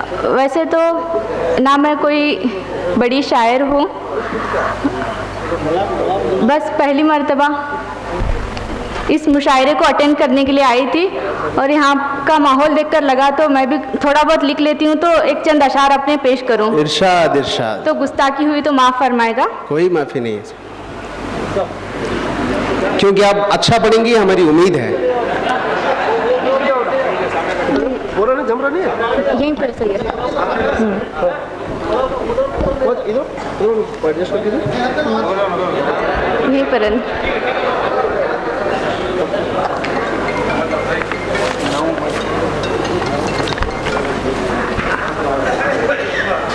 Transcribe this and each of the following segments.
वैसे तो ना मैं कोई बड़ी शायर हूँ, बस पहली मर्तबा इस मुशायरे को अटेंड करने के लिए आई थी और यहाँ का माहौल देखकर लगा तो मैं भी थोड़ा बहुत लिख लेती हूँ, तो एक चंद अशार अपने पेश करूँ। इरशाद इरशाद। तो गुस्ताखी हुई तो माफ़ फरमाएगा। कोई माफ़ी नहीं है, क्योंकि आप अच्छा पढ़ेंगी हमारी उम्मीद है। यहीं पर सही है। यहीं पर है।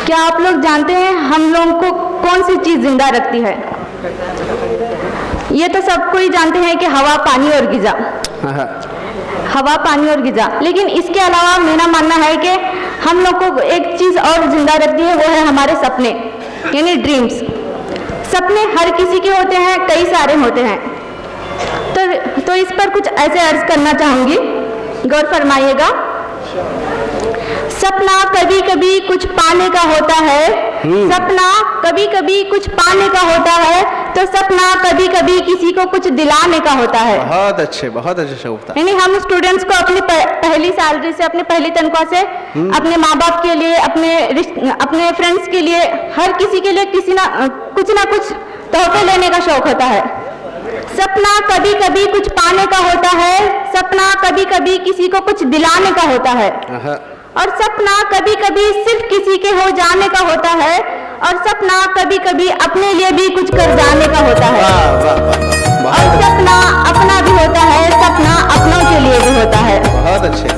क्या आप लोग जानते हैं हम लोगों को कौन सी चीज़ जिंदा रखती है? ये तो सबको ही जानते हैं कि हवा, पानी और ग़िज़ा। हवा, पानी और ग़िज़ा, लेकिन इसके अलावा मेरा मानना है कि हम लोग को एक चीज़ और जिंदा रखती है, वो है हमारे सपने, यानी ड्रीम्स। सपने हर किसी के होते हैं, कई सारे होते हैं। तो इस पर कुछ ऐसे अर्ज करना चाहूँगी, गौर फरमाइएगा। सपना कभी कभी कुछ पाने का होता है, सपना कभी कभी कुछ पाने का होता है, तो सपना कभी कभी किसी को कुछ दिलाने का होता है। बहुत अच्छे शगुफ्ता। यानी हम स्टूडेंट्स को अपनी पहली सैलरी से, अपनी पहली तनख्वाह से अपने माँ बाप के लिए, अपने फ्रेंड्स के लिए, हर किसी के लिए कुछ ना कुछ तोहफे लेने का शौक होता है। सपना कभी कभी कुछ पाने का होता है, सपना कभी कभी किसी को कुछ दिलाने का होता है, और सपना कभी कभी सिर्फ किसी के हो जाने का होता है, और सपना कभी कभी अपने लिए भी कुछ कर जाने का होता है। और सपना अपना भी होता है, सपना अपनों के लिए भी होता है। बहुत अच्छे।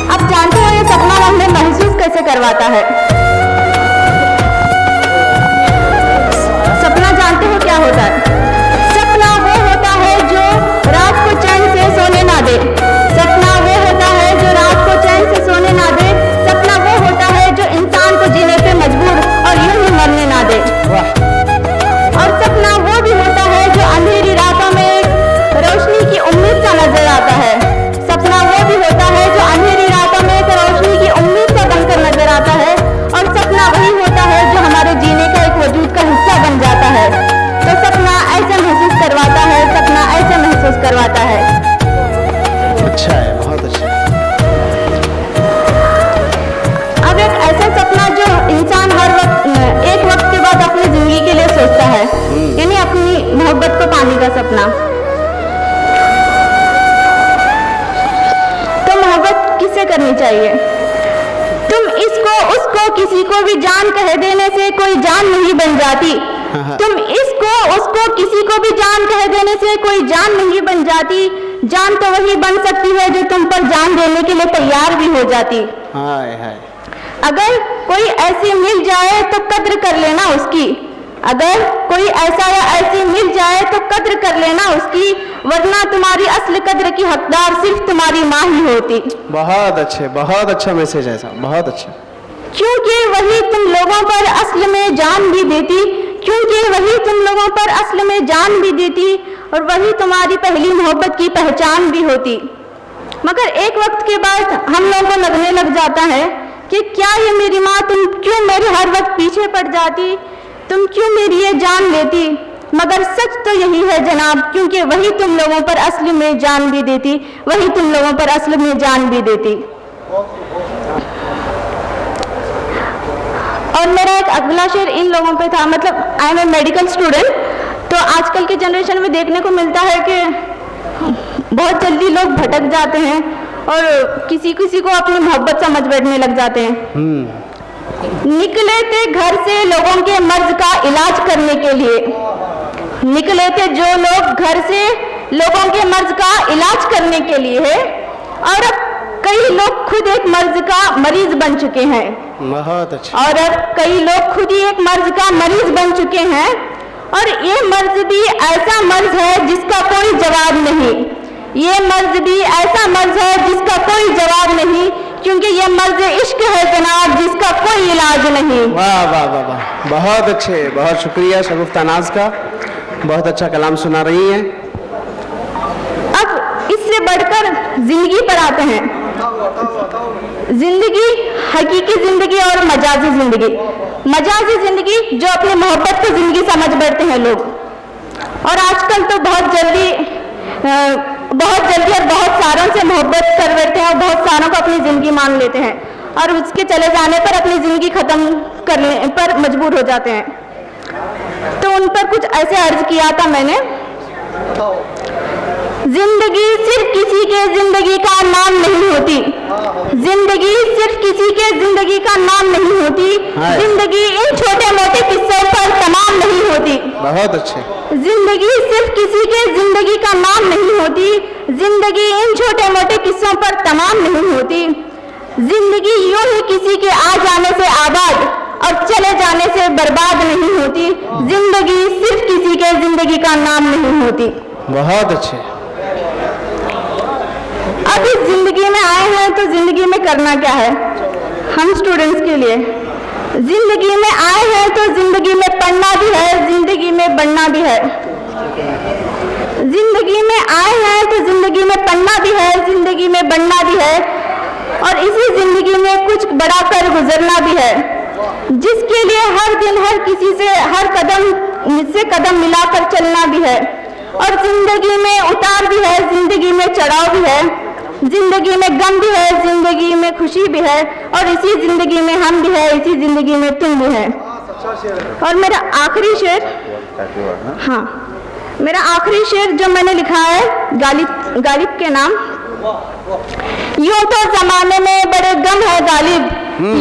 अब जानते हो ये सपना हमें महसूस कैसे करवाता है? सपना जानते हो क्या होता है? सपना वो होता है जो रात को चैन से सोने ना दे। सपना वो होता है जो रात को चैन से सोने ना दे। सपना वो होता है जो इंसान को जीने पे मजबूर और यूं ही मरने ना दे। और सपना वो भी होता है जो अंधेरी रातों में रोशनी की उम्मीद सा नजर आता है। सपना वो भी होता है जो अंधेरी रातों में रोशनी की उम्मीद सा बनकर नजर आता है। और सपना वही होता है जो हमारे जीने का एक वजूद का हिस्सा बन जाता है। तो सपना ऐसे महसूस करवाता है, सपना ऐसे महसूस करवाता है। अच्छा है, बहुत अच्छा। अब एक ऐसा सपना जो इंसान हर वक्त, एक वक्त के बाद अपनी जिंदगी के लिए सोचता है, यानी अपनी मोहब्बत को पाने का सपना। तो मोहब्बत किससे करनी चाहिए? तुम इसको उसको किसी को भी जान कह देने से कोई जान नहीं बन जाती। तुम इसको उसको किसी को भी जान कह देने से कोई जान नहीं बन जाती। जान तो वही बन सकती है जो तुम पर जान देने के लिए तैयार भी हो जाती। हाय हाय। अगर कोई ऐसी मिल जाए तो कद्र कर लेना उसकी। अगर कोई ऐसा या ऐसी मिल जाए तो कद्र कर लेना उसकी, वरना तुम्हारी असली कद्र की हकदार सिर्फ तुम्हारी माँ ही होती। बहुत अच्छा मैसेज है साहब, बहुत अच्छा। क्योंकि वही तुम लोगों पर असल में जान भी देती, क्योंकि वही तुम लोगों पर असल में जान भी देती, और वही तुम्हारी पहली मोहब्बत की पहचान भी होती। मगर एक वक्त के बाद हम लोगों को लगने लग जाता है कि क्या ये मेरी माँ, तुम क्यों मेरे हर वक्त पीछे पड़ जाती, तुम क्यों मेरी ये जान लेती। मगर सच तो यही है जनाब, क्योंकि वही तुम लोगों पर असल में जान भी देती, वही तुम लोगों पर असल में जान भी देती। और मेरा एक अगला शेर इन लोगों पे था, मतलब I am a medical student. तो आजकल की जनरेशन में देखने को मिलता है कि बहुत जल्दी लोग भटक जाते हैं और किसी किसी को अपनी मोहब्बत समझ बैठने लग जाते हैं। निकले थे घर से लोगों के मर्ज का इलाज करने के लिए, निकले थे जो लोग घर से लोगों के मर्ज का इलाज करने के लिए है, और अब कई लोग खुद एक मर्ज का मरीज बन चुके हैं। बहुत अच्छा। और अब कई लोग खुद ही एक मर्ज का मरीज बन चुके हैं, और ये मर्ज भी ऐसा मर्ज है जिसका कोई जवाब नहीं। ये मर्ज भी ऐसा मर्ज है जिसका कोई जवाब नहीं, क्योंकि ये मर्ज इश्क है जनाब जिसका कोई इलाज नहीं। वाह वाह वाह वाह, बहुत अच्छे, बहुत शुक्रिया शगुफ्ता नाज का, बहुत अच्छा कलाम सुना रही हैं। अब इससे बढ़कर जिंदगी पर आते हैं। जिंदगी, हकीकी जिंदगी और मजाजी जिंदगी। मजाजी जिंदगी जो अपनी मोहब्बत को जिंदगी समझ बैठते हैं लोग, और आजकल तो बहुत जल्दी और बहुत सारों से मोहब्बत कर बैठते हैं और बहुत सारों को अपनी जिंदगी मान लेते हैं और उसके चले जाने पर अपनी जिंदगी खत्म करने पर मजबूर हो जाते हैं। तो उन पर कुछ ऐसे अर्ज किया था मैंने, जिंदगी सिर्फ किसी के जिंदगी का नाम नहीं होती, जिंदगी सिर्फ किसी के जिंदगी का नाम नहीं होती, जिंदगी इन छोटे मोटे किस्सों पर तमाम नहीं होती। बहुत अच्छे। जिंदगी सिर्फ किसी के जिंदगी का नाम नहीं होती, जिंदगी इन छोटे मोटे किस्सों पर तमाम नहीं होती। जिंदगी यूं ही किसी के आ जाने से आबाद और चले जाने से बर्बाद नहीं होती, जिंदगी सिर्फ किसी के जिंदगी का नाम नहीं होती। बहुत अच्छे। अब इस जिंदगी में आए हैं तो जिंदगी में करना क्या है हम स्टूडेंट्स के लिए? जिंदगी में आए हैं तो जिंदगी में पढ़ना भी है, जिंदगी में बढ़ना भी है। जिंदगी में आए हैं तो जिंदगी में पढ़ना भी है, जिंदगी में बढ़ना भी है, और इसी जिंदगी में कुछ बड़ा कर गुजरना भी है, जिसके लिए हर दिन हर किसी से हर कदम से कदम मिलाकर चलना भी है। और जिंदगी में उतार भी है, जिंदगी में चढ़ाव भी है, जिंदगी में गम भी है, जिंदगी में खुशी भी है, और इसी जिंदगी में हम भी है, इसी जिंदगी में तुम भी है। और मेरा आखिरी शेर, हाँ, मेरा आखिरी शेर जो मैंने लिखा है गालिब के नाम, यूं तो जमाने में बड़े गम है गालिब,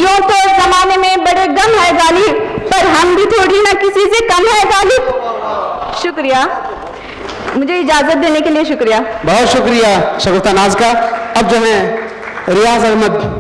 यूं तो जमाने में बड़े गम है गालिब, पर हम भी थोड़ी ना किसी से कम है गालिब। शुक्रिया, मुझे इजाजत देने के लिए शुक्रिया। बहुत शुक्रिया शगुफ्ता नाज का। अब जो है रियाज अहमद